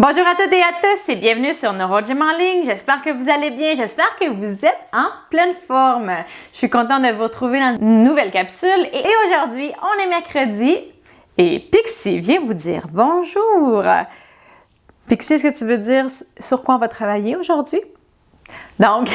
Bonjour à toutes et à tous et bienvenue sur NeuroGym en ligne. J'espère que vous allez bien, j'espère que vous êtes en pleine forme. Je suis contente de vous retrouver dans une nouvelle capsule et aujourd'hui, on est mercredi et Pixie vient vous dire bonjour. Pixie, est-ce que tu veux dire sur quoi on va travailler aujourd'hui? Donc,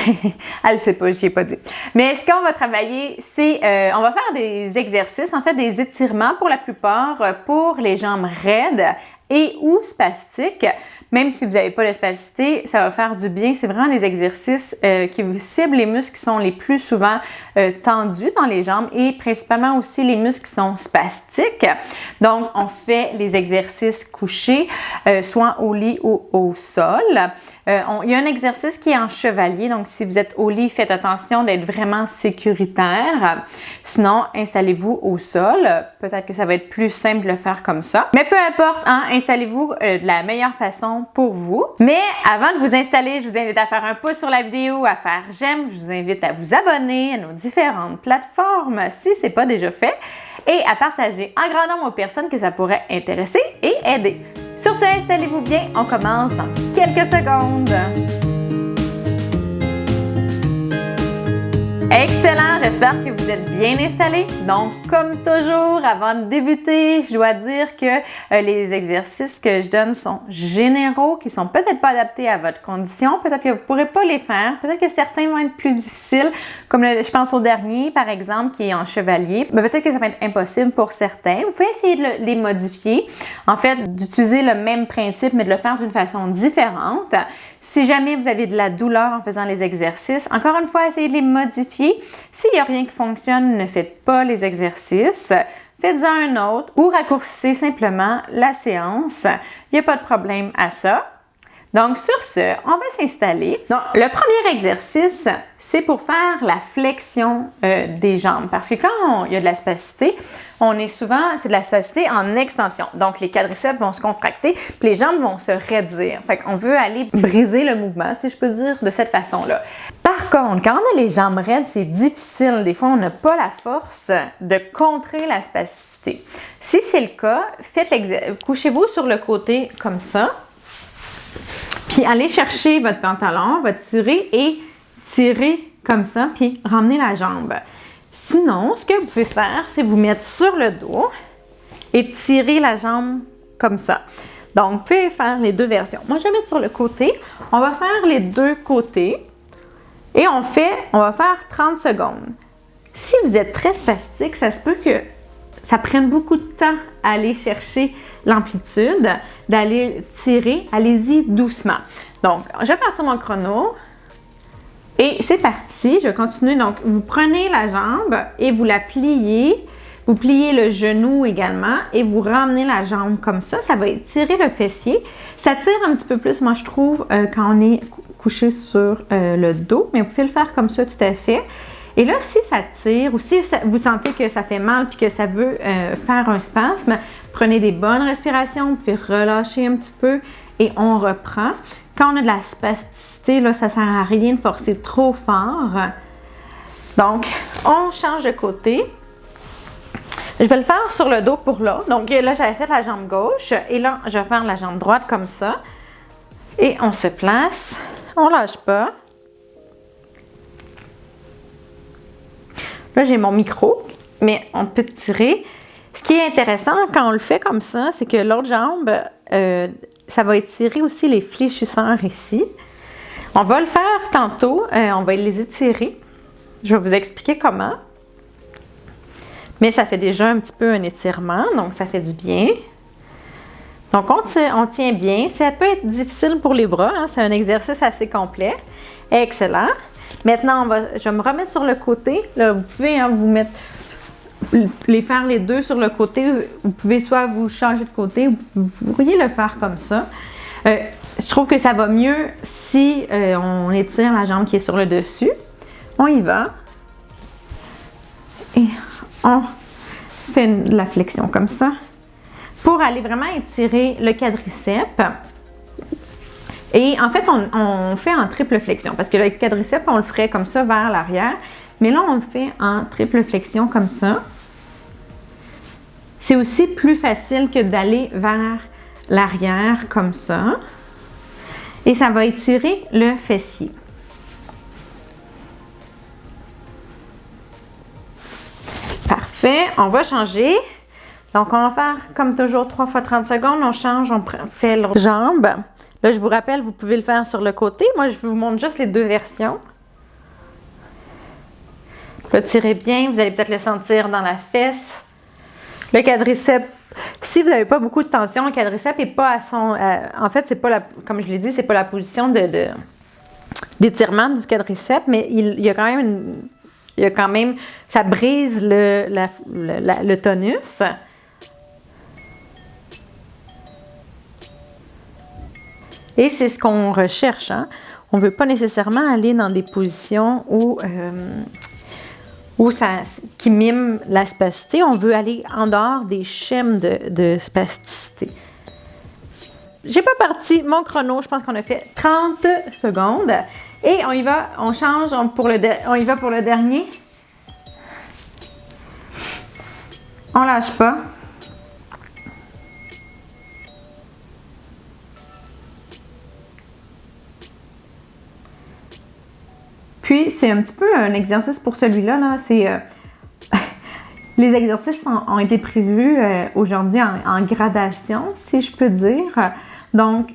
elle ne sait pas, je n'y ai pas dit. Mais ce qu'on va travailler, c'est, on va faire des exercices, en fait des étirements pour la plupart, pour les jambes raides et ou spastiques. Même si vous n'avez pas de spasticité, ça va faire du bien. C'est vraiment des exercices qui vous ciblent les muscles qui sont les plus souvent tendus dans les jambes et principalement aussi les muscles qui sont spastiques. Donc, on fait les exercices couchés, soit au lit ou au sol. Il y a un exercice qui est en chevalier, donc si vous êtes au lit, faites attention d'être vraiment sécuritaire. Sinon, installez-vous au sol. Peut-être que ça va être plus simple de le faire comme ça. Mais peu importe, hein, installez-vous de la meilleure façon pour vous. Mais avant de vous installer, je vous invite à faire un pouce sur la vidéo, à faire j'aime. Je vous invite à vous abonner à nos différentes plateformes si ce n'est pas déjà fait et à partager en grand nombre aux personnes que ça pourrait intéresser et aider. Sur ce, installez-vous bien, on commence dans quelques secondes. Excellent, j'espère que vous êtes bien installés. Donc, comme toujours, avant de débuter, je dois dire que les exercices que je donne sont généraux, qui sont peut-être pas adaptés à votre condition. Peut-être que vous ne pourrez pas les faire. Peut-être que certains vont être plus difficiles, comme je pense au dernier, par exemple, qui est en chevalier. Mais peut-être que ça va être impossible pour certains. Vous pouvez essayer de les modifier. En fait, d'utiliser le même principe, mais de le faire d'une façon différente. Si jamais vous avez de la douleur en faisant les exercices, encore une fois, essayez de les modifier. S'il n'y a rien qui fonctionne, ne faites pas les exercices. Faites-en un autre ou raccourcissez simplement la séance. Il n'y a pas de problème à ça. Donc, sur ce, on va s'installer. Donc, le premier exercice, c'est pour faire la flexion des jambes. Parce que quand il y a de la spasticité, c'est de la spasticité en extension. Donc, les quadriceps vont se contracter, puis les jambes vont se raidir. Fait qu'on veut aller briser le mouvement, si je peux dire, de cette façon-là. Par contre, quand on a les jambes raides, c'est difficile. Des fois, on n'a pas la force de contrer la spasticité. Si c'est le cas, couchez-vous sur le côté comme ça. Puis allez chercher votre pantalon, votre tirer et tirez comme ça, puis ramenez la jambe. Sinon, ce que vous pouvez faire, c'est vous mettre sur le dos et tirer la jambe comme ça. Donc, vous pouvez faire les deux versions. Moi, je vais mettre sur le côté. On va faire les deux côtés et on va faire 30 secondes. Si vous êtes très spastique, ça se peut que ça prenne beaucoup de temps à aller chercher l'amplitude, d'aller tirer. Allez-y doucement. Donc, je vais partir mon chrono. Et c'est parti. Je continue. Donc, vous prenez la jambe et vous la pliez. Vous pliez le genou également et vous ramenez la jambe comme ça. Ça va étirer le fessier. Ça tire un petit peu plus, moi, je trouve, quand on est couché sur le dos. Mais vous pouvez le faire comme ça tout à fait. Et là, si ça tire ou si vous sentez que ça fait mal puis que ça veut faire un spasme, prenez des bonnes respirations, vous pouvez relâcher un petit peu et on reprend. Quand on a de la spasticité, là, ça ne sert à rien de forcer trop fort. Donc, on change de côté. Je vais le faire sur le dos pour là. Donc là, j'avais fait la jambe gauche et là, je vais faire la jambe droite comme ça. Et on se place. On ne lâche pas. Là, j'ai mon micro, mais on peut tirer. Ce qui est intéressant quand on le fait comme ça, c'est que l'autre jambe, ça va étirer aussi les fléchisseurs ici. On va le faire tantôt, on va les étirer. Je vais vous expliquer comment. Mais ça fait déjà un petit peu un étirement, donc ça fait du bien. Donc, on tient bien. Ça peut être difficile pour les bras, hein, c'est un exercice assez complet. Excellent. Maintenant, je vais me remettre sur le côté. Là, vous pouvez les faire les deux sur le côté. Vous pouvez soit vous changer de côté ou vous pourriez le faire comme ça. Je trouve que ça va mieux si on étire la jambe qui est sur le dessus. On y va. Et on fait de la flexion comme ça pour aller vraiment étirer le quadriceps. Et en fait, on fait en triple flexion parce que le quadriceps, on le ferait comme ça vers l'arrière. Mais là, on le fait en triple flexion comme ça. C'est aussi plus facile que d'aller vers l'arrière comme ça. Et ça va étirer le fessier. Parfait, on va changer. Donc, on va faire comme toujours 3 fois 30 secondes. On change, on fait le jambe. Là, je vous rappelle, vous pouvez le faire sur le côté. Moi, je vous montre juste les deux versions. Là, tirez bien. Vous allez peut-être le sentir dans la fesse. Le quadriceps, si vous n'avez pas beaucoup de tension, le quadriceps n'est pas à son... en fait, c'est pas la, comme je l'ai dit, c'est pas la position d'étirement du quadriceps, mais il y a quand même ça brise le tonus. Et c'est ce qu'on recherche. Hein? On ne veut pas nécessairement aller dans des positions qui miment la spasticité. On veut aller en dehors des schèmes de spasticité. J'ai pas parti mon chrono. Je pense qu'on a fait 30 secondes. Et on y va, on change on y va pour le dernier. On lâche pas. Puis, c'est un petit peu un exercice pour celui-là. Là. Les exercices ont été prévus aujourd'hui en gradation, si je peux dire. Donc,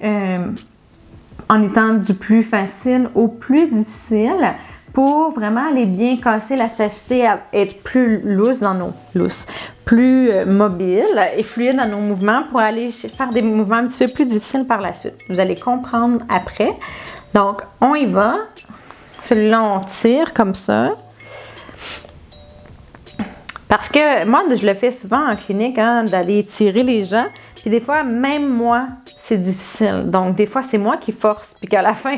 en étant du plus facile au plus difficile pour vraiment aller bien casser la spasticité à être plus plus mobile et fluide dans nos mouvements pour aller faire des mouvements un petit peu plus difficiles par la suite. Vous allez comprendre après. Donc, on y va. Celui-là, on tire comme ça. Parce que moi, je le fais souvent en clinique, hein, d'aller tirer les gens. Puis des fois, même moi, c'est difficile. Donc, des fois, c'est moi qui force. Puis qu'à la fin,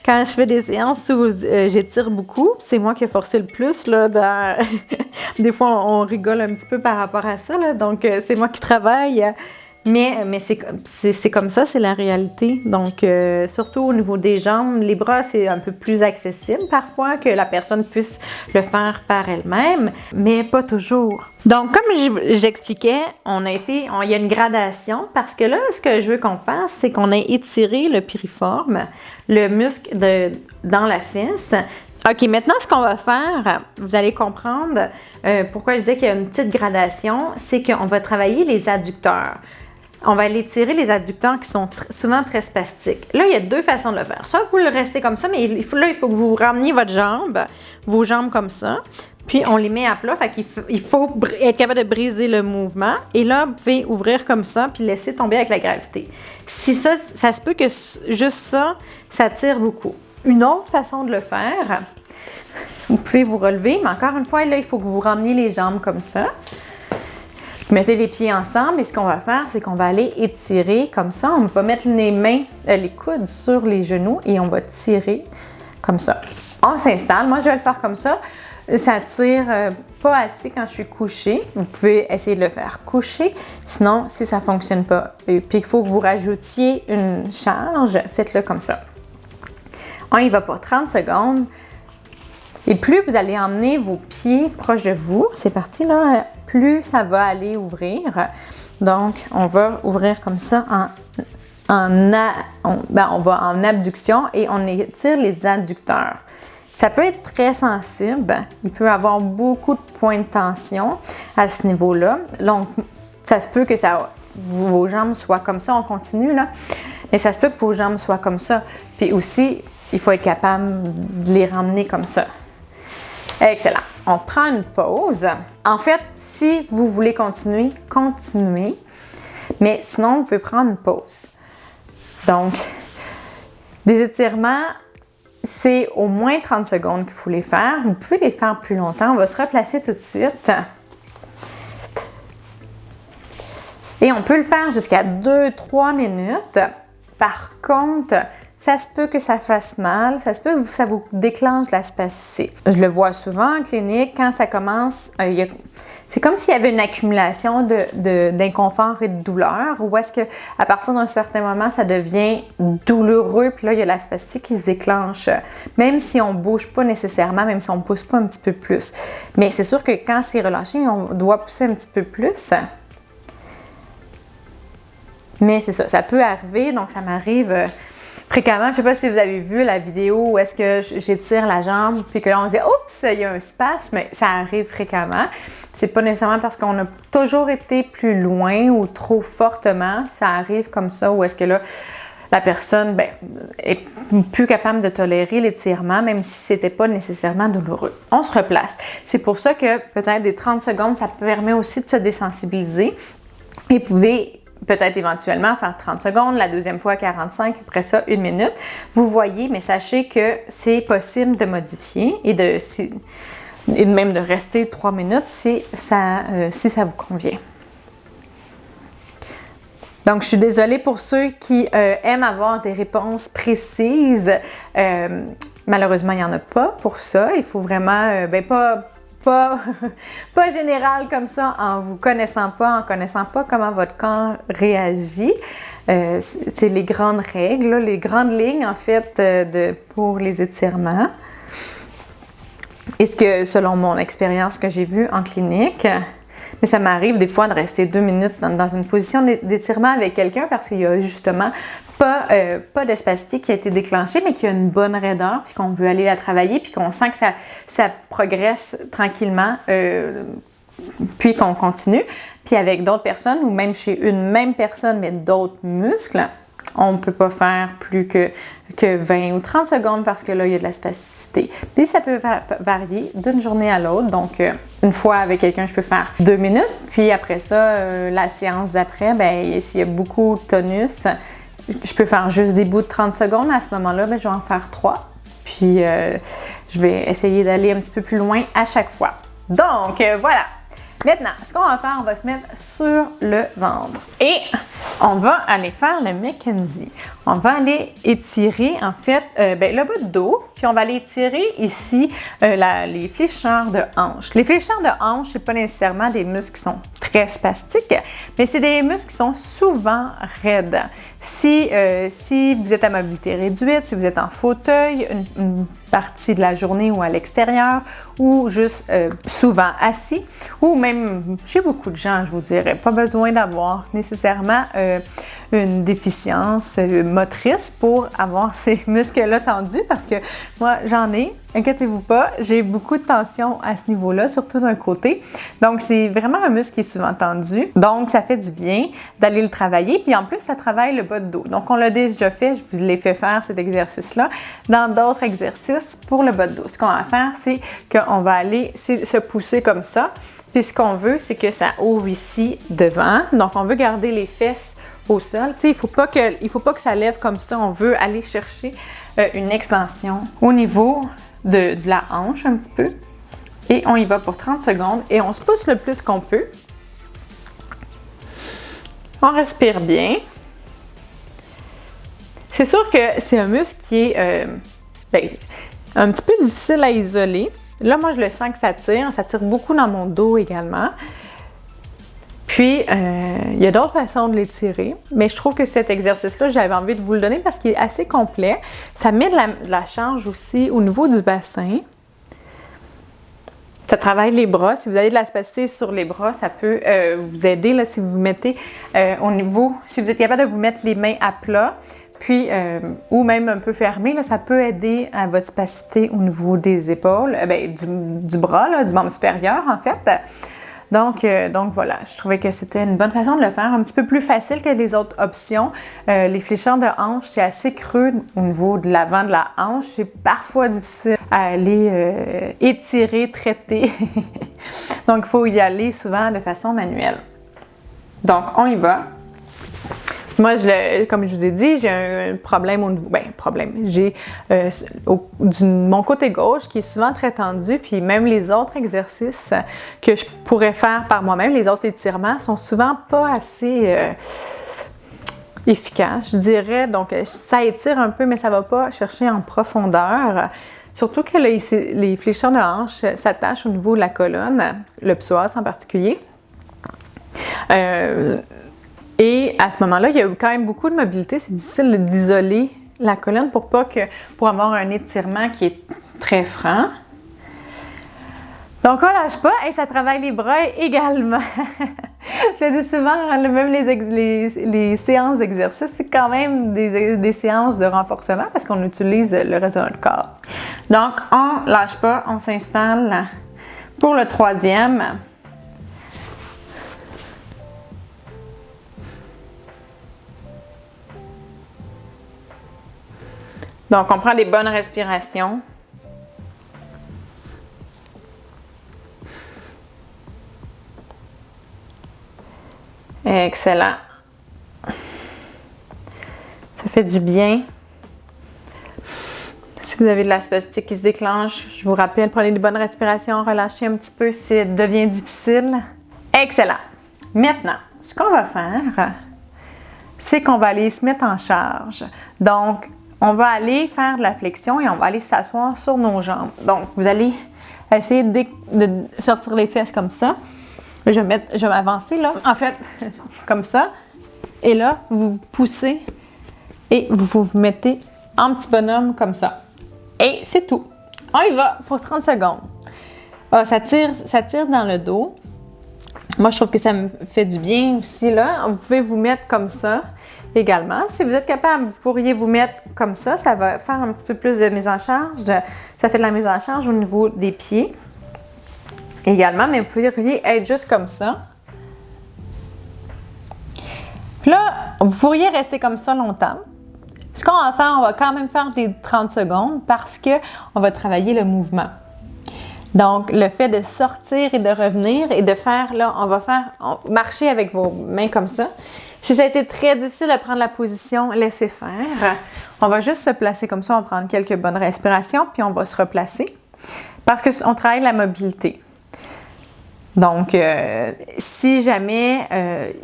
quand je fais des séances où j'étire beaucoup, c'est moi qui ai forcé le plus. Là, des fois, on rigole un petit peu par rapport à ça. Là, donc, c'est moi qui travaille. Mais c'est comme ça, c'est la réalité. Donc, surtout au niveau des jambes, les bras, c'est un peu plus accessible parfois que la personne puisse le faire par elle-même, mais pas toujours. Donc, comme j'expliquais, il y a une gradation parce que là, ce que je veux qu'on fasse, c'est qu'on ait étiré le piriforme, le muscle dans la fesse. OK, maintenant, ce qu'on va faire, vous allez comprendre pourquoi je disais qu'il y a une petite gradation, c'est qu'on va travailler les adducteurs. On va aller tirer les adducteurs qui sont souvent très spastiques. Là, il y a deux façons de le faire. Soit vous le restez comme ça, mais il faut que vous rameniez vos jambes comme ça. Puis, on les met à plat. Fait qu'il faut être capable de briser le mouvement. Et là, vous pouvez ouvrir comme ça puis laisser tomber avec la gravité. Si ça se peut que juste ça tire beaucoup. Une autre façon de le faire, vous pouvez vous relever, mais encore une fois, là, il faut que vous rameniez les jambes comme ça. Vous mettez les pieds ensemble et ce qu'on va faire, c'est qu'on va aller étirer comme ça. On va mettre les coudes sur les genoux et on va tirer comme ça. On s'installe. Moi, je vais le faire comme ça. Ça tire pas assez quand je suis couchée. Vous pouvez essayer de le faire coucher. Sinon, si ça ne fonctionne pas et puis il faut que vous rajoutiez une charge, faites-le comme ça. On y va pour 30 secondes. Et plus vous allez emmener vos pieds proches de vous, c'est parti là, plus ça va aller ouvrir. Donc, on va ouvrir comme ça on va en abduction et on étire les adducteurs. Ça peut être très sensible. Il peut y avoir beaucoup de points de tension à ce niveau-là. Donc, ça se peut que vos jambes soient comme ça. On continue là. Mais ça se peut que vos jambes soient comme ça. Puis aussi, il faut être capable de les ramener comme ça. Excellent. On prend une pause. En fait, si vous voulez continuez. Mais sinon, vous pouvez prendre une pause. Donc, des étirements, c'est au moins 30 secondes qu'il faut les faire. Vous pouvez les faire plus longtemps. On va se replacer tout de suite. Et on peut le faire jusqu'à 2-3 minutes. Par contre, ça se peut que ça fasse mal, ça se peut que ça vous déclenche la spasticité. Je le vois souvent en clinique, quand ça commence, c'est comme s'il y avait une accumulation d'inconfort et de douleur, ou est-ce qu'à partir d'un certain moment, ça devient douloureux, puis là, il y a la spasticité qui se déclenche, même si on ne bouge pas nécessairement, même si on ne pousse pas un petit peu plus. Mais c'est sûr que quand c'est relâché, on doit pousser un petit peu plus. Mais c'est ça, ça peut arriver, donc ça m'arrive fréquemment. Je ne sais pas si vous avez vu la vidéo où est-ce que j'étire la jambe, puis que là on se dit « Oups, il y a un spasme », mais ça arrive fréquemment. C'est pas nécessairement parce qu'on a toujours été plus loin ou trop fortement, ça arrive comme ça, où est-ce que là, la personne est plus capable de tolérer l'étirement, même si c'était pas nécessairement douloureux. On se replace. C'est pour ça que peut-être des 30 secondes, ça permet aussi de se désensibiliser. Et vous pouvez peut-être éventuellement faire 30 secondes, la deuxième fois 45, après ça 1 minute. Vous voyez, mais sachez que c'est possible de modifier et même de rester 3 minutes si ça vous convient. Donc, je suis désolée pour ceux qui aiment avoir des réponses précises. Malheureusement, il n'y en a pas pour ça. Il faut vraiment, pas général comme ça, en connaissant pas comment votre corps réagit. C'est les grandes règles, là, les grandes lignes, en fait, pour les étirements. Et ce que, selon mon expérience que j'ai vue en clinique, mais ça m'arrive des fois de rester 2 minutes dans une position d'étirement avec quelqu'un parce qu'il y a justement pas de spasticité qui a été déclenchée, mais qu'il y a une bonne raideur, puis qu'on veut aller la travailler, puis qu'on sent que ça progresse tranquillement, puis qu'on continue. Puis avec d'autres personnes, ou même chez une même personne, mais d'autres muscles, on ne peut pas faire plus que 20 ou 30 secondes parce que là, il y a de la spasticité. Puis ça peut varier d'une journée à l'autre. Donc, une fois avec quelqu'un, je peux faire 2 minutes. Puis après ça, la séance d'après, s'il y a beaucoup de tonus, je peux faire juste des bouts de 30 secondes. À ce moment-là, je vais en faire 3. Puis, je vais essayer d'aller un petit peu plus loin à chaque fois. Donc, voilà. Maintenant, ce qu'on va faire, on va se mettre sur le ventre et on va aller faire le McKenzie. On va aller étirer, en fait, le bas de dos, puis on va aller étirer ici les fléchisseurs de hanche. Les fléchisseurs de hanche, c'est pas nécessairement des muscles qui sont très spastiques, mais c'est des muscles qui sont souvent raides. Si vous êtes à mobilité réduite, si vous êtes en fauteuil, une partie de la journée ou à l'extérieur, ou juste souvent assis, ou même chez beaucoup de gens, je vous dirais, pas besoin d'avoir nécessairement une déficience motrice pour avoir ces muscles-là tendus, parce que moi, j'en ai, inquiétez-vous pas, j'ai beaucoup de tension à ce niveau-là, surtout d'un côté. Donc, c'est vraiment un muscle qui est souvent tendu. Donc, ça fait du bien d'aller le travailler. Puis en plus, ça travaille le bas de dos. Donc, on l'a déjà fait, je vous l'ai fait faire cet exercice-là, dans d'autres exercices pour le bas de dos. Ce qu'on va faire, c'est qu'on va aller se pousser comme ça. Puis ce qu'on veut, c'est que ça ouvre ici devant. Donc, on veut garder les fesses au sol. Tu sais, il faut pas que ça lève comme ça. On veut aller chercher une extension au niveau de la hanche un petit peu. Et on y va pour 30 secondes et on se pousse le plus qu'on peut. On respire bien. C'est sûr que c'est un muscle qui est un petit peu difficile à isoler. Là, moi, je le sens que ça tire beaucoup dans mon dos également. Puis, il y a d'autres façons de l'étirer, mais je trouve que cet exercice-là, j'avais envie de vous le donner parce qu'il est assez complet. Ça met de la charge aussi au niveau du bassin. Ça travaille les bras. Si vous avez de la spasticité sur les bras, ça peut vous aider là, si vous mettez si vous êtes capable de vous mettre les mains à plat, puis ou même un peu fermé, là, ça peut aider à votre spasticité au niveau des épaules, du bras, là, du membre supérieur en fait. Donc voilà, je trouvais que c'était une bonne façon de le faire, un petit peu plus facile que les autres options. Les fléchisseurs de hanche, c'est assez creux au niveau de l'avant de la hanche. C'est parfois difficile à aller étirer, traiter. Donc, il faut y aller souvent de façon manuelle. Donc, on y va. Moi, comme je vous ai dit, j'ai un problème au niveau... J'ai mon côté gauche qui est souvent très tendu, puis même les autres exercices que je pourrais faire par moi-même, les autres étirements, sont souvent pas assez efficaces, je dirais. Donc, ça étire un peu, mais ça va pas chercher en profondeur. Surtout que les fléchisseurs de hanche s'attachent au niveau de la colonne, le psoas en particulier. Et à ce moment-là, il y a quand même beaucoup de mobilité. C'est difficile d'isoler la colonne pour avoir un étirement qui est très franc. Donc, on lâche pas et ça travaille les bras également. je le dis souvent, hein, même les séances d'exercice, c'est quand même des séances de renforcement parce qu'on utilise le reste de notre corps. Donc, on lâche pas, on s'installe pour le troisième. Donc, on prend des bonnes respirations. Excellent. Ça fait du bien. Si vous avez de la spastique qui se déclenche, je vous rappelle, prenez des bonnes respirations, relâchez un petit peu si ça devient difficile. Excellent. Maintenant, ce qu'on va faire, c'est qu'on va aller se mettre en charge. Donc, on va aller faire de la flexion et on va aller s'asseoir sur nos jambes. Donc, vous allez essayer de sortir les fesses comme ça. Je vais m'avancer là, en fait, comme ça. Et là, vous vous poussez et vous vous mettez en petit bonhomme comme ça. Et c'est tout. On y va pour 30 secondes. Ah, ça tire dans le dos. Moi, je trouve que ça me fait du bien aussi là. Vous pouvez vous mettre comme ça également. Si vous êtes capable, vous pourriez vous mettre comme ça. Ça va faire un petit peu plus de mise en charge. Ça fait de la mise en charge au niveau des pieds également, mais vous pourriez être juste comme ça. Puis là, vous pourriez rester comme ça longtemps. Ce qu'on va faire, on va quand même faire des 30 secondes parce qu'on va travailler le mouvement. Donc, le fait de sortir et de revenir et de faire, là, on va marcher avec vos mains comme ça. Si ça a été très difficile de prendre la position, laissez faire. On va juste se placer comme ça, on va prendre quelques bonnes respirations, puis on va se replacer parce qu'on travaille la mobilité. Donc, si jamais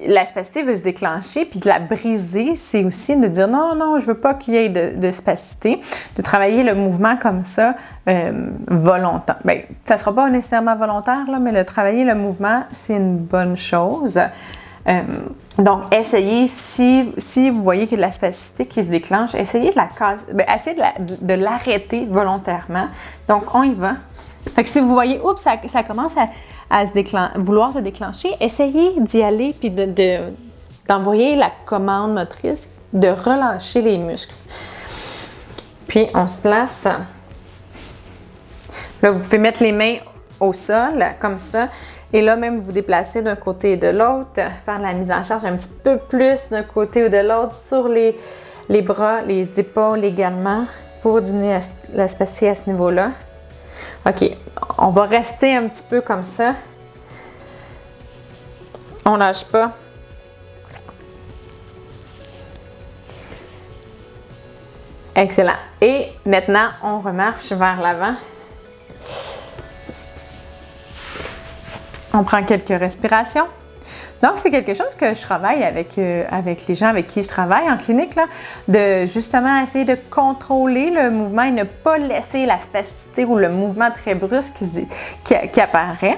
la spasticité veut se déclencher puis de la briser, c'est aussi de dire non, je veux pas qu'il y ait de spasticité, de travailler le mouvement comme ça volontaire. Bien, ça sera pas nécessairement volontaire, là, mais de travailler le mouvement, c'est une bonne chose. Donc, essayez, si vous voyez qu'il y a de la spasticité qui se déclenche, essayez de la casser, essayez de l'arrêter volontairement. Donc, on y va. Fait que si vous voyez, oups, ça commence à vouloir se déclencher, essayez d'y aller puis d'envoyer la commande motrice de relâcher les muscles. Puis, on se place. Là, vous pouvez mettre les mains au sol, comme ça. Et là, même vous déplacer d'un côté et de l'autre, faire la mise en charge un petit peu plus d'un côté ou de l'autre sur les bras, les épaules également, pour diminuer la spasticité à ce niveau-là. OK, on va rester un petit peu comme ça. On lâche pas. Excellent. Et maintenant, on remarche vers l'avant. On prend quelques respirations. Donc, c'est quelque chose que je travaille avec les gens avec qui je travaille en clinique, là, de justement essayer de contrôler le mouvement et ne pas laisser la spasticité ou le mouvement très brusque qui apparaît.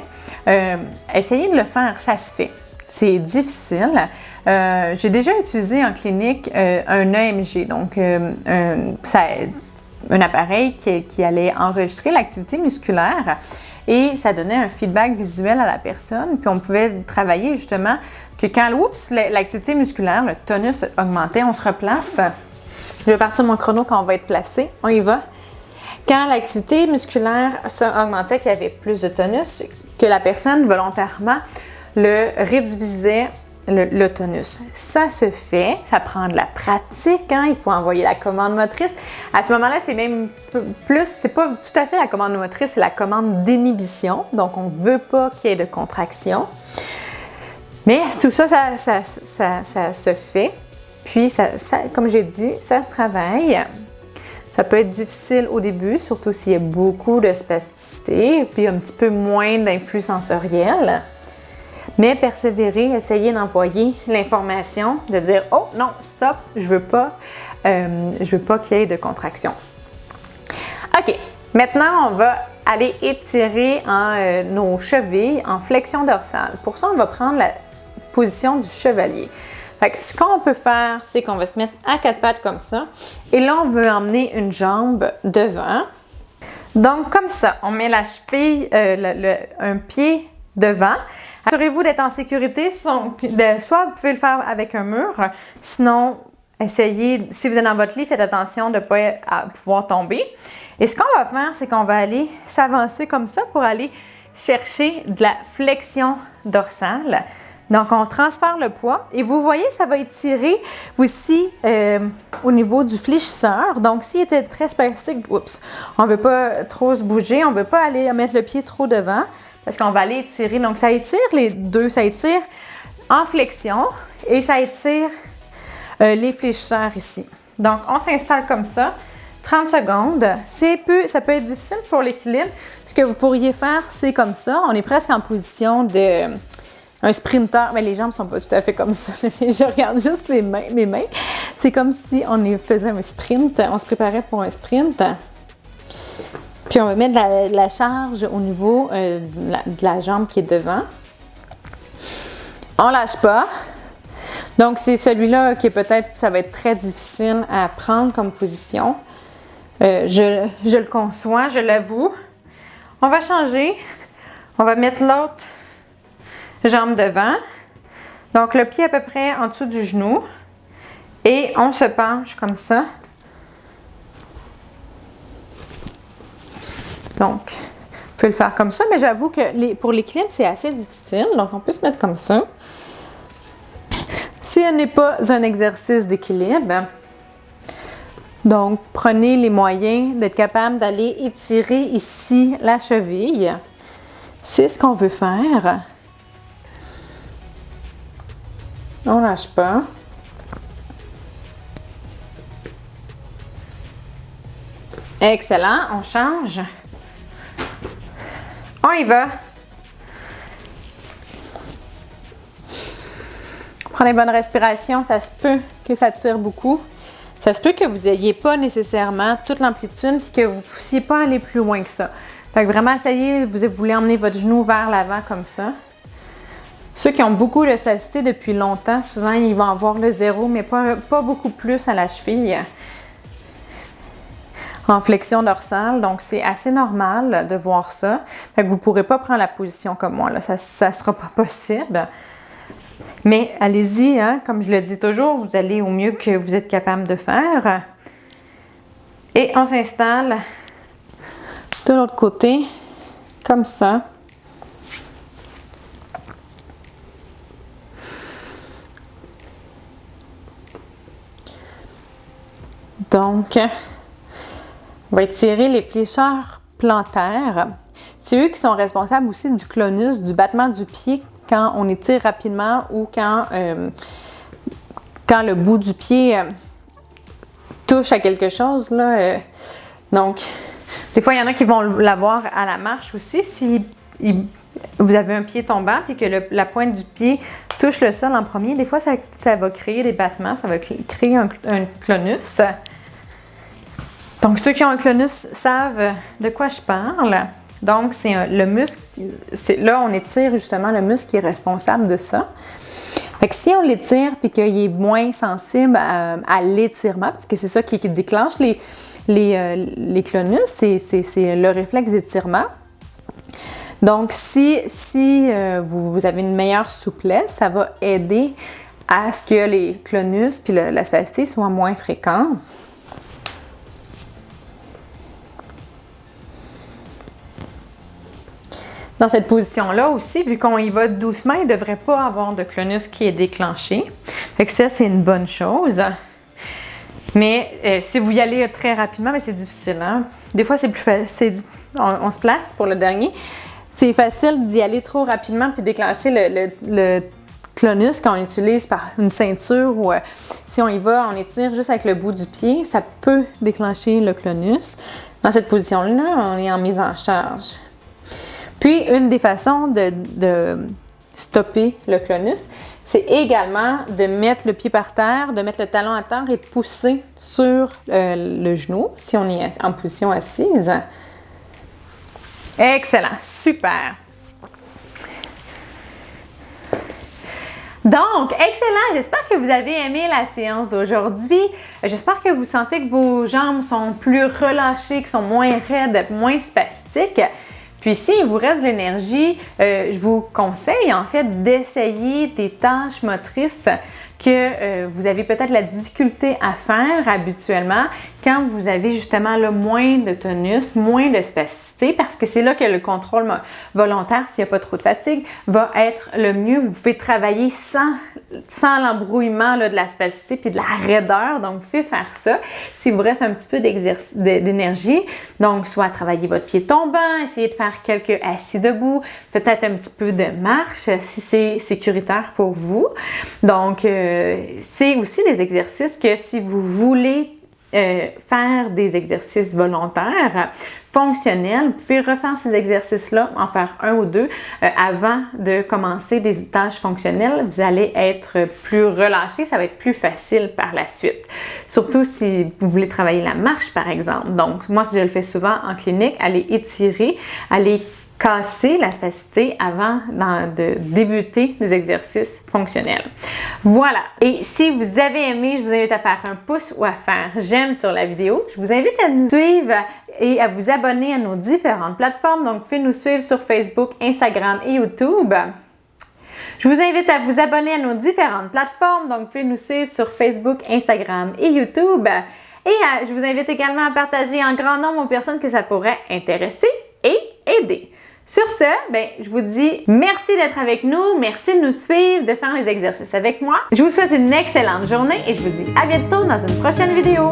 Essayez de le faire, ça se fait. C'est difficile. J'ai déjà utilisé en clinique un EMG, donc un appareil qui allait enregistrer l'activité musculaire. Et ça donnait un feedback visuel à la personne. Puis on pouvait travailler justement que quand l'activité musculaire, le tonus augmentait, on se replace. Je vais partir mon chrono quand on va être placé. On y va. Quand l'activité musculaire augmentait, qu'il y avait plus de tonus, que la personne volontairement le réduisait le tonus. Ça se fait, ça prend de la pratique, hein? Il faut envoyer la commande motrice. À ce moment-là, c'est même plus, c'est pas tout à fait la commande motrice, c'est la commande d'inhibition. Donc, on ne veut pas qu'il y ait de contraction. Mais tout ça, ça se fait. Puis, comme j'ai dit, ça se travaille. Ça peut être difficile au début, surtout s'il y a beaucoup de spasticité, puis un petit peu moins d'influx sensoriel. Mais persévérer, essayer d'envoyer l'information, de dire « Oh non, stop, je veux pas qu'il y ait de contraction. » OK, maintenant on va aller étirer nos chevilles en flexion dorsale. Pour ça, on va prendre la position du chevalier. Fait que ce qu'on peut faire, c'est qu'on va se mettre à quatre pattes comme ça. Et là, on veut emmener une jambe devant. Donc, comme ça, on met la cheville, un pied devant. Assurez-vous d'être en sécurité. Soit vous pouvez le faire avec un mur, sinon, essayez, si vous êtes dans votre lit, faites attention de ne pas pouvoir tomber. Et ce qu'on va faire, c'est qu'on va aller s'avancer comme ça pour aller chercher de la flexion dorsale. Donc, on transfère le poids et vous voyez, ça va étirer aussi au niveau du fléchisseur. Donc, s'il était très spastique, on ne veut pas trop se bouger, on ne veut pas aller mettre le pied trop devant parce qu'on va aller étirer. Donc, ça étire les deux, ça étire en flexion et ça étire les fléchisseurs ici. Donc, on s'installe comme ça, 30 secondes. Ça peut être difficile pour l'équilibre. Ce que vous pourriez faire, c'est comme ça. On est presque en position de... un sprinter, mais les jambes sont pas tout à fait comme ça. Je regarde juste mes mains. C'est comme si on faisait un sprint, on se préparait pour un sprint. Puis on va mettre la charge au niveau de la jambe qui est devant. On lâche pas. Donc c'est celui-là qui est peut-être, ça va être très difficile à prendre comme position. Je le conçois, je l'avoue. On va changer. On va mettre l'autre jambe devant. Donc, le pied à peu près en dessous du genou. Et on se penche comme ça. Donc, vous pouvez le faire comme ça, mais j'avoue que pour l'équilibre, c'est assez difficile. Donc, on peut se mettre comme ça. Si ce n'est pas un exercice d'équilibre, donc, prenez les moyens d'être capable d'aller étirer ici la cheville. C'est ce qu'on veut faire. On lâche pas. Excellent, on change. On y va. Prenez une bonne respiration, ça se peut que ça tire beaucoup. Ça se peut que vous n'ayez pas nécessairement toute l'amplitude puis que vous ne puissiez pas aller plus loin que ça. Fait que vraiment, essayez, vous voulez emmener votre genou vers l'avant comme ça. Ceux qui ont beaucoup de spasticité depuis longtemps, souvent, ils vont avoir le 0, mais pas beaucoup plus à la cheville. En flexion dorsale, donc c'est assez normal de voir ça. Fait que vous ne pourrez pas prendre la position comme moi, là. Ça ne sera pas possible. Mais allez-y, hein, comme je le dis toujours, vous allez au mieux que vous êtes capable de faire. Et on s'installe de l'autre côté, comme ça. Donc, on va étirer les fléchisseurs plantaires. C'est eux qui sont responsables aussi du clonus, du battement du pied quand on étire rapidement ou quand le bout du pied touche à quelque chose, là. Donc, des fois, il y en a qui vont l'avoir à la marche aussi. Si vous avez un pied tombant et que la pointe du pied touche le sol en premier, des fois, ça va créer des battements, ça va créer un clonus. Donc, ceux qui ont un clonus savent de quoi je parle. Donc, c'est le muscle, là, on étire justement le muscle qui est responsable de ça. Fait que si on l'étire puis qu'il est moins sensible à l'étirement, parce que c'est ça qui déclenche les clonus, c'est le réflexe d'étirement. Donc, si vous avez une meilleure souplesse, ça va aider à ce que les clonus puis la spasticité soient moins fréquents. Dans cette position-là aussi, vu qu'on y va doucement, il ne devrait pas avoir de clonus qui est déclenché. Fait que ça, c'est une bonne chose. Mais si vous y allez très rapidement, c'est difficile. Hein? Des fois, c'est plus facile. On se place pour le dernier. C'est facile d'y aller trop rapidement puis déclencher le clonus quand on utilise par une ceinture ou si on y va, on étire juste avec le bout du pied, ça peut déclencher le clonus. Dans cette position-là, on est en mise en charge. Puis, une des façons de stopper le clonus, c'est également de mettre le pied par terre, de mettre le talon à terre et de pousser sur le genou, si on est en position assise. Excellent, super! Donc, excellent! J'espère que vous avez aimé la séance d'aujourd'hui. J'espère que vous sentez que vos jambes sont plus relâchées, que sont moins raides, moins spastiques. Puis s'il vous reste de l'énergie, je vous conseille en fait d'essayer des tâches motrices que vous avez peut-être la difficulté à faire habituellement quand vous avez justement là, moins de tonus, moins de spasticité, parce que c'est là que le contrôle volontaire, s'il n'y a pas trop de fatigue, va être le mieux. Vous pouvez travailler sans l'embrouillement de la spasticité puis de la raideur. Donc, vous pouvez faire ça. S'il vous reste un petit peu d'énergie, donc soit travailler votre pied tombant, essayer de faire quelques assis debout, peut-être un petit peu de marche si c'est sécuritaire pour vous. Donc, c'est aussi des exercices que si vous voulez faire des exercices volontaires, fonctionnels, vous pouvez refaire ces exercices-là, en faire un ou deux avant de commencer des tâches fonctionnelles. Vous allez être plus relâché, ça va être plus facile par la suite. Surtout si vous voulez travailler la marche, par exemple. Donc, moi, je le fais souvent en clinique, aller étirer, aller casser la spasticité avant de débuter des exercices fonctionnels. Voilà. Et si vous avez aimé, je vous invite à faire un pouce ou à faire j'aime sur la vidéo. Je vous invite à nous suivre et à vous abonner à nos différentes plateformes. Donc, vous pouvez nous suivre sur Facebook, Instagram et YouTube. Je vous invite à vous abonner à nos différentes plateformes. Donc, vous pouvez nous suivre sur Facebook, Instagram et YouTube. Et je vous invite également à partager en grand nombre aux personnes que ça pourrait intéresser et aider. Sur ce, je vous dis merci d'être avec nous, merci de nous suivre, de faire les exercices avec moi. Je vous souhaite une excellente journée et je vous dis à bientôt dans une prochaine vidéo.